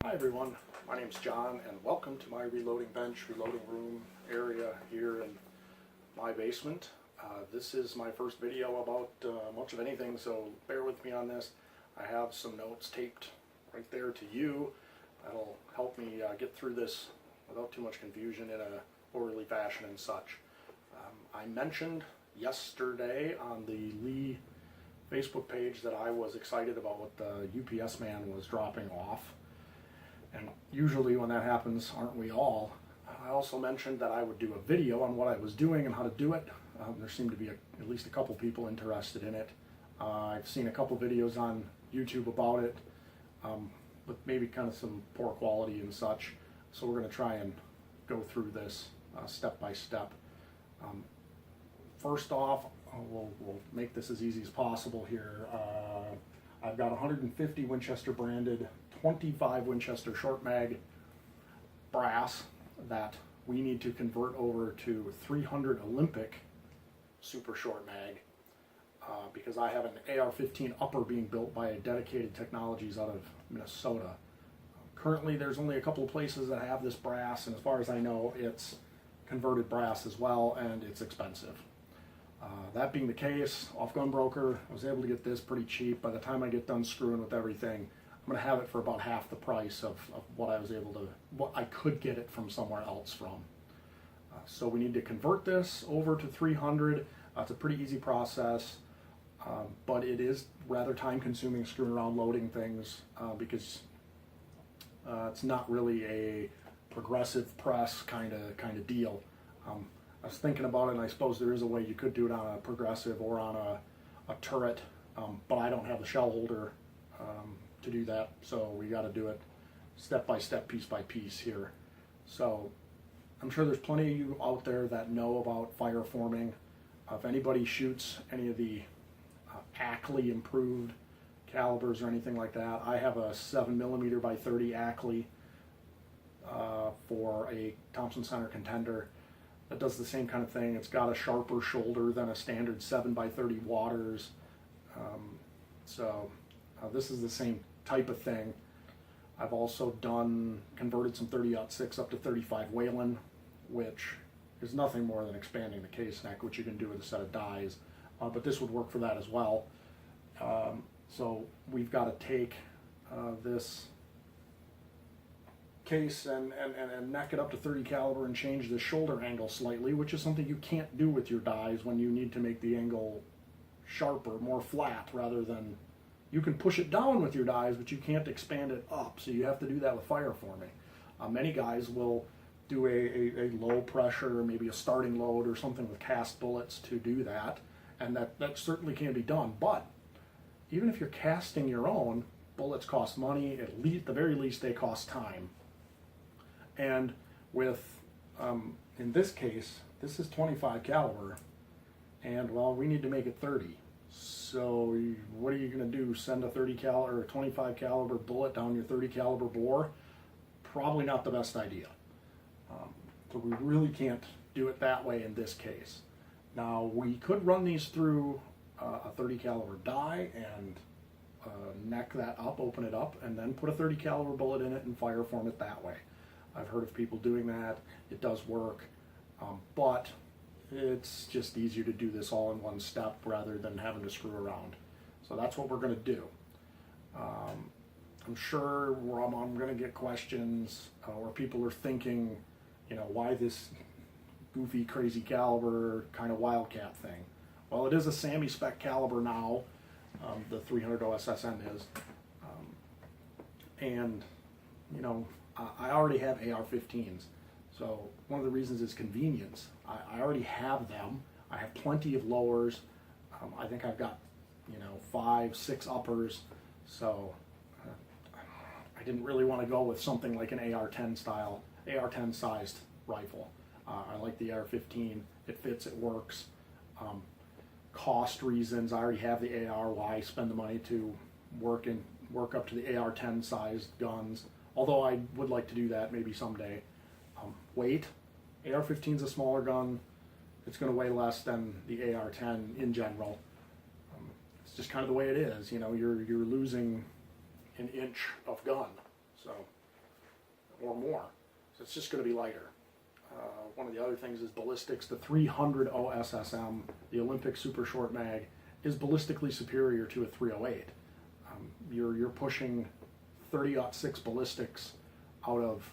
Hi everyone, my name's John and welcome to my reloading bench, reloading room area here in my basement. This is my first video about much of anything, so bear with me on this. I have some notes taped right there to you that'll help me get through this without too much confusion in a orderly fashion and such. I mentioned yesterday on the Lee Facebook page that I was excited about what the UPS man was dropping off. And usually when that happens, aren't we all? I also mentioned that I would do a video on what I was doing and how to do it. There seemed to be at least a couple people interested in it. I've seen a couple videos on YouTube about it, but maybe kind of some poor quality and such. So we're going to try and go through this step by step. First off, we'll make this as easy as possible here. I've got 150 Winchester branded 25 Winchester short mag brass that we need to convert over to 300 Olympic super short mag because I have an AR-15 upper being built by Dedicated Technologies out of Minnesota. Currently there's only a couple of places that have this brass, and as far as I know it's converted brass as well, and it's expensive. That being the case, off Gunbroker, I was able to get this pretty cheap. By the time I get done screwing with everything, I'm going to have it for about half the price of what I could get it from somewhere else from. So we need to convert this over to 300. It's a pretty easy process, but it is rather time consuming screwing around loading things because it's not really a progressive press kind of deal. I was thinking about it, and I suppose there is a way you could do it on a progressive or on a turret, but I don't have the shell holder to do that, so we got to do it step by step, piece by piece here. So I'm sure there's plenty of you out there that know about fire forming. If anybody shoots any of the Ackley improved calibers or anything like that, I have a 7mm by 30 Ackley for a Thompson Center Contender that does the same kind of thing. It's got a sharper shoulder than a standard 7 by 30 Waters. This is the same type of thing. I've also converted some 30-06 up to 35 Whelen, which is nothing more than expanding the case neck, which you can do with a set of dies, but this would work for that as well. So we've got to take this case and neck it up to 30 caliber and change the shoulder angle slightly, which is something you can't do with your dies when you need to make the angle sharper, more flat, rather than, you can push it down with your dies, but you can't expand it up, so you have to do that with fire forming. Many guys will do a low pressure, maybe a starting load or something with cast bullets to do that, and that certainly can be done. But even if you're casting your own, bullets cost money. At the very least, they cost time. And with, in this case, this is 25 caliber, and well, we need to make it 30. So what are you going to do? Send a 30 caliber or a 25 caliber bullet down your 30 caliber bore? Probably not the best idea. So we really can't do it that way in this case. Now we could run these through a 30 caliber die and neck that up, open it up, and then put a 30 caliber bullet in it and fire form it that way. I've heard of people doing that. It does work, but it's just easier to do this all in one step rather than having to screw around. So that's what we're going to do. I'm sure I'm going to get questions or people are thinking, why this goofy, crazy caliber kind of wildcat thing? Well, it is a SAMI spec caliber now. The 300 OSSM is. And, I already have AR-15s. So one of the reasons is convenience. I already have them. I have plenty of lowers. I think I've got, 5, 6 uppers. So I didn't really want to go with something like an AR-10 sized rifle. I like the AR-15. It fits, it works. Cost reasons, I already have the AR. Why spend the money to work up to the AR-10 sized guns? Although I would like to do that maybe someday. Weight, AR-15 is a smaller gun. It's going to weigh less than the AR-10 in general. It's just kind of the way it is. You're losing an inch of gun. So or more. So it's just going to be lighter. One of the other things is ballistics. The 300 OSSM, the Olympic Super Short Mag, is ballistically superior to a 308. You're pushing 30-06 ballistics out of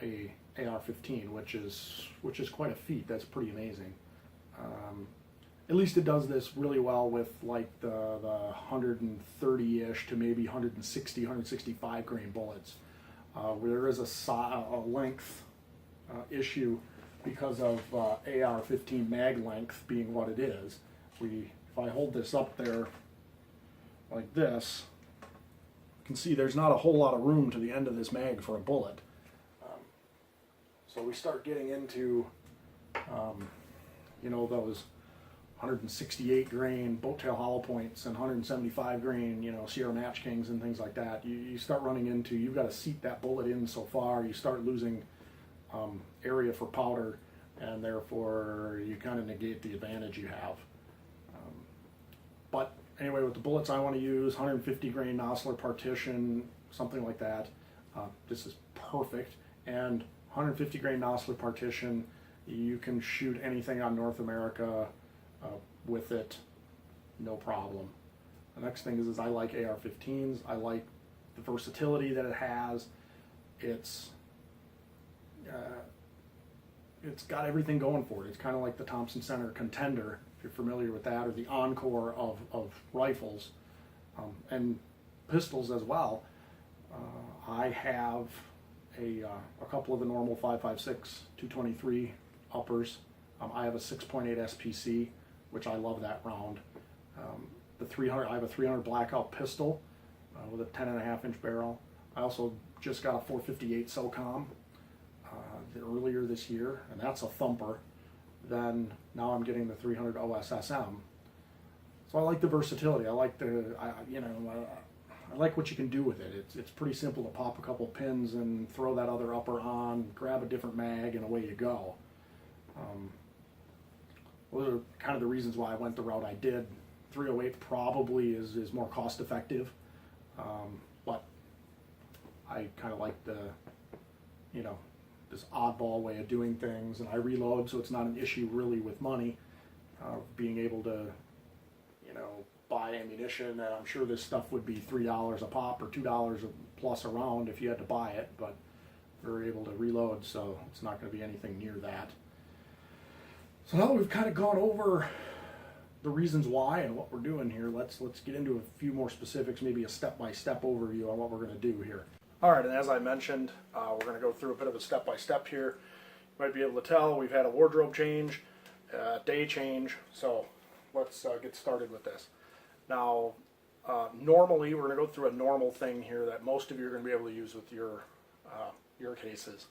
a AR-15, which is quite a feat. That's pretty amazing. At least it does this really well with like the 130-ish to maybe 160, 165 grain bullets, where there is a length issue because of AR-15 mag length being what it is. If I hold this up there like this, you can see there's not a whole lot of room to the end of this mag for a bullet. So we start getting into, those 168 grain boat tail hollow points and 175 grain, Sierra Match Kings and things like that. You start running into, you've got to seat that bullet in so far, you start losing area for powder, and therefore you kind of negate the advantage you have. But anyway, with the bullets I want to use, 150 grain Nosler partition, something like that, this is perfect. And 150 grain Nosler partition, you can shoot anything on North America with it, no problem. The next thing is I like AR-15s. I like the versatility that it has. It's got everything going for it. It's kind of like the Thompson Center Contender, if you're familiar with that, or the Encore of rifles and pistols as well. I have a couple of the normal 5.56, 223 uppers. I have a 6.8 SPC, which I love that round. The 300, I have a 300 Blackout pistol with a 10.5-inch barrel. I also just got a 458 SOCOM earlier this year, and that's a thumper. Then now I'm getting the 300 OSSM. So I like the versatility. I like I like what you can do with it. It's pretty simple to pop a couple pins and throw that other upper on, grab a different mag, and away you go. Those are kind of the reasons why I went the route I did. 308 probably is more cost effective, but I kind of like the, this oddball way of doing things, and I reload, so it's not an issue really with money, being able to, buy ammunition. And I'm sure this stuff would be $3 a pop or $2 plus a round if you had to buy it, but we're able to reload, so it's not going to be anything near that. So now that we've kind of gone over the reasons why and what we're doing here, let's get into a few more specifics, maybe a step-by-step overview on what we're going to do here. All right, and as I mentioned, we're going to go through a bit of a step-by-step here. You might be able to tell we've had a wardrobe change, day change, so let's get started with this. Now, normally we're going to go through a normal thing here that most of you are going to be able to use with your cases.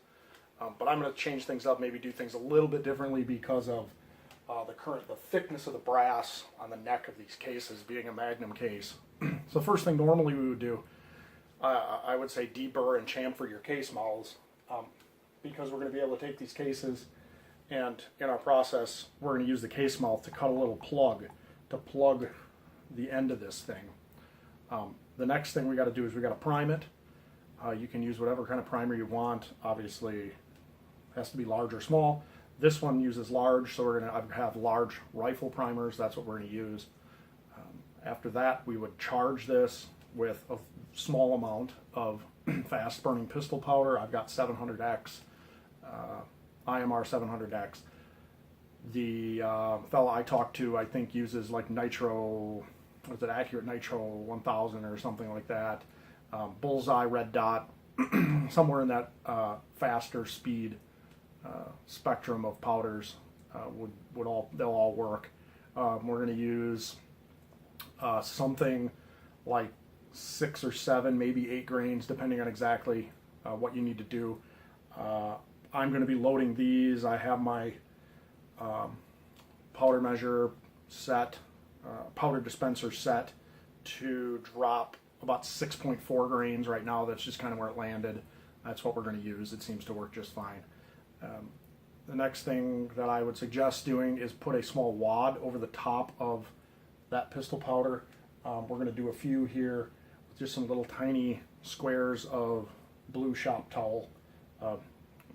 But I'm going to change things up, maybe do things a little bit differently because of the thickness of the brass on the neck of these cases, being a Magnum case. So the first thing normally we would do, I would say deburr and chamfer your case mouths, because we're going to be able to take these cases, and in our process we're going to use the case mouth to cut a little plug to plug the end of this thing. The next thing we got to do is we got to prime it. You can use whatever kind of primer you want. Obviously, it has to be large or small. This one uses large, so we're going to have large rifle primers. That's what we're going to use. After that, we would charge this with a small amount of fast-burning pistol powder. I've got 700X, IMR 700X. The fellow I talked to, I think, uses like nitro, was it Accurate Nitro 1000 or something like that. Bullseye, red dot, somewhere in that faster speed spectrum of powders they'll all work. We're going to use something like 6 or 7, maybe 8 grains, depending on exactly what you need to do. I'm going to be loading these. I have my powder measure set, powder dispenser set to drop about 6.4 grains right now. That's just kind of where it landed. That's what we're going to use. It seems to work just fine. The next thing that I would suggest doing is put a small wad over the top of that pistol powder. We're going to do a few here with just some little tiny squares of blue shop towel.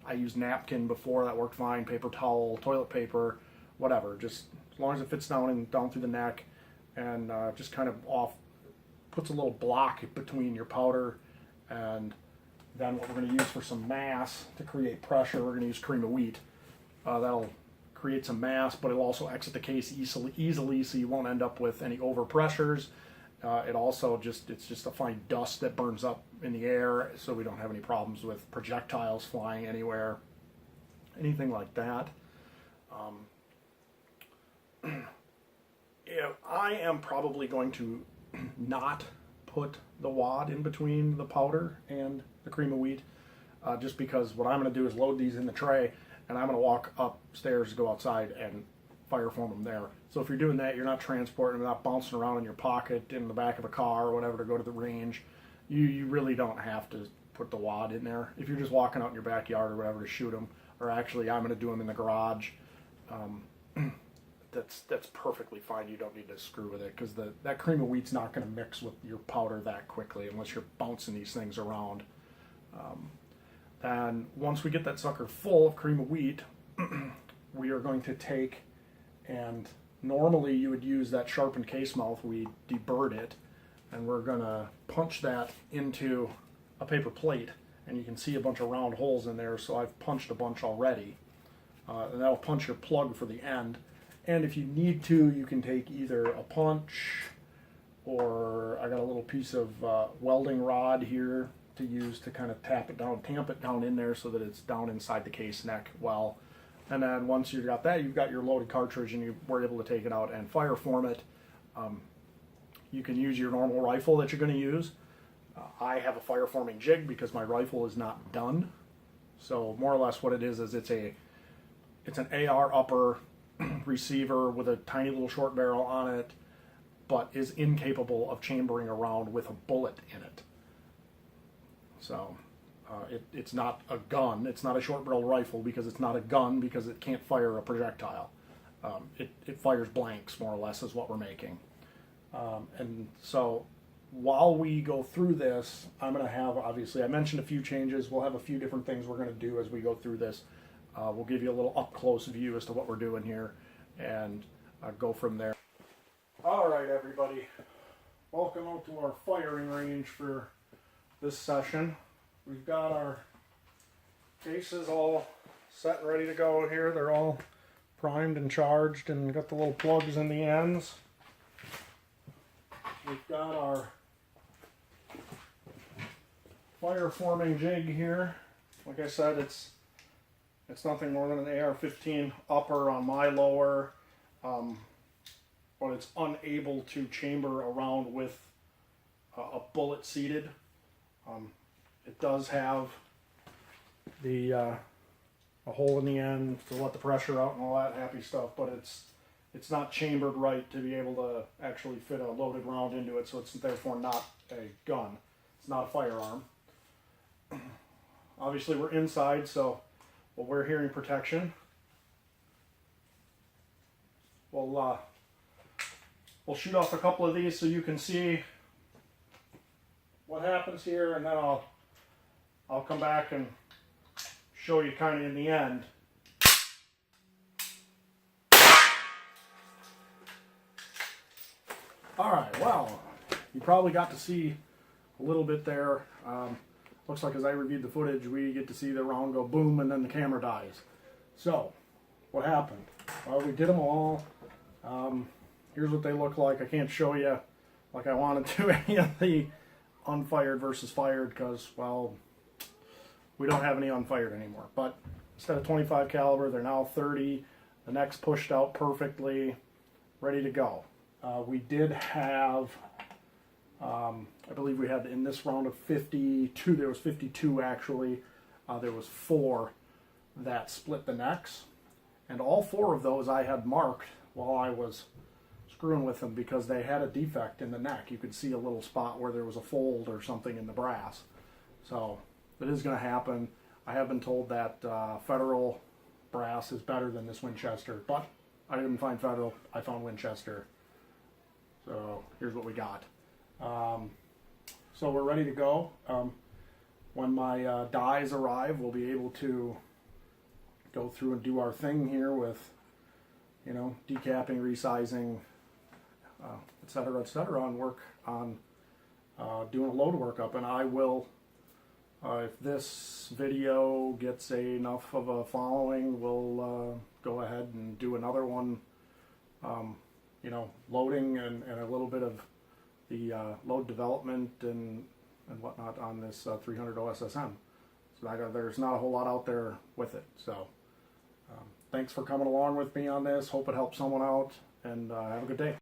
I used napkin before, that worked fine, paper towel, toilet paper, whatever, just as long as it fits down through the neck, and just kind of puts a little block between your powder. And then what we're going to use for some mass to create pressure, we're going to use cream of wheat. That'll create some mass, but it'll also exit the case easily, so you won't end up with any overpressures. It's just a fine dust that burns up in the air, so we don't have any problems with projectiles flying anywhere, anything like that. I am probably going to not put the wad in between the powder and the cream of wheat, just because what I'm going to do is load these in the tray, and I'm going to walk upstairs, go outside, and fire form them there. So if you're doing that, you're not transporting them, not bouncing around in your pocket, in the back of a car or whatever to go to the range. You really don't have to put the wad in there. If you're just walking out in your backyard or whatever to shoot them, or actually I'm going to do them in the garage, that's perfectly fine. You don't need to screw with it, because that cream of wheat's not going to mix with your powder that quickly unless you're bouncing these things around. And once we get that sucker full of cream of wheat, we are going to take, and normally you would use that sharpened case mouth, we deburred it, and we're going to punch that into a paper plate, and you can see a bunch of round holes in there, so I've punched a bunch already. And that'll punch your plug for the end. And if you need to, you can take either a punch, or I got a little piece of welding rod here to use to kind of tamp it down in there so that it's down inside the case neck well. And then once you've got that, you've got your loaded cartridge, and you were able to take it out and fire form it. You can use your normal rifle that you're going to use. I have a fire forming jig because my rifle is not done. So more or less what it is it's an AR upper receiver with a tiny little short barrel on it, but is incapable of chambering around with a bullet in it. So it's not a gun. It's not a short barrel rifle because it's not a gun, because it can't fire a projectile. It fires blanks, more or less, is what we're making. And so while we go through this, I'm going to have, obviously, I mentioned a few changes. We'll have a few different things we're going to do as we go through this. We'll give you a little up-close view as to what we're doing here, and go from there. All right, everybody. Welcome out to our firing range for this session. We've got our cases all set and ready to go here. They're all primed and charged and got the little plugs in the ends. We've got our fire forming jig here. Like I said, it's nothing more than an AR-15 upper on my lower, but it's unable to chamber around with a bullet seated. It does have the a hole in the end to let the pressure out and all that happy stuff, but it's not chambered right to be able to actually fit a loaded round into it, so it's therefore not a gun. It's not a firearm. Obviously we're inside, so we'll wear hearing protection. We'll shoot off a couple of these so you can see what happens here, and then I'll come back and show you kind of in the end. Alright, well, you probably got to see a little bit there. Looks like as I reviewed the footage, we get to see the round go boom and then the camera dies. So, what happened? Well, we did them all. Here's what they look like. I can't show you like I wanted to any of the unfired versus fired because, well, we don't have any unfired anymore. But instead of 25 caliber, they're now 30. The neck's pushed out perfectly, ready to go. We did have, I believe we had in this round of 52, there was 52 actually. There was 4 that split the necks. And all 4 of those I had marked while I was screwing with them because they had a defect in the neck. You could see a little spot where there was a fold or something in the brass. So that is going to happen. I have been told that Federal brass is better than this Winchester, but I didn't find Federal, I found Winchester. So here's what we got. So we're ready to go. when my dies arrive, we'll be able to go through and do our thing here with, you know, decapping, resizing, et cetera, and work on doing a load workup. And I will, if this video gets enough of a following, we'll go ahead and do another one, you know, loading and a little bit of the load development and whatnot on this 300 OSSM. So there's not a whole lot out there with it. So thanks for coming along with me on this. Hope it helps someone out, and have a good day.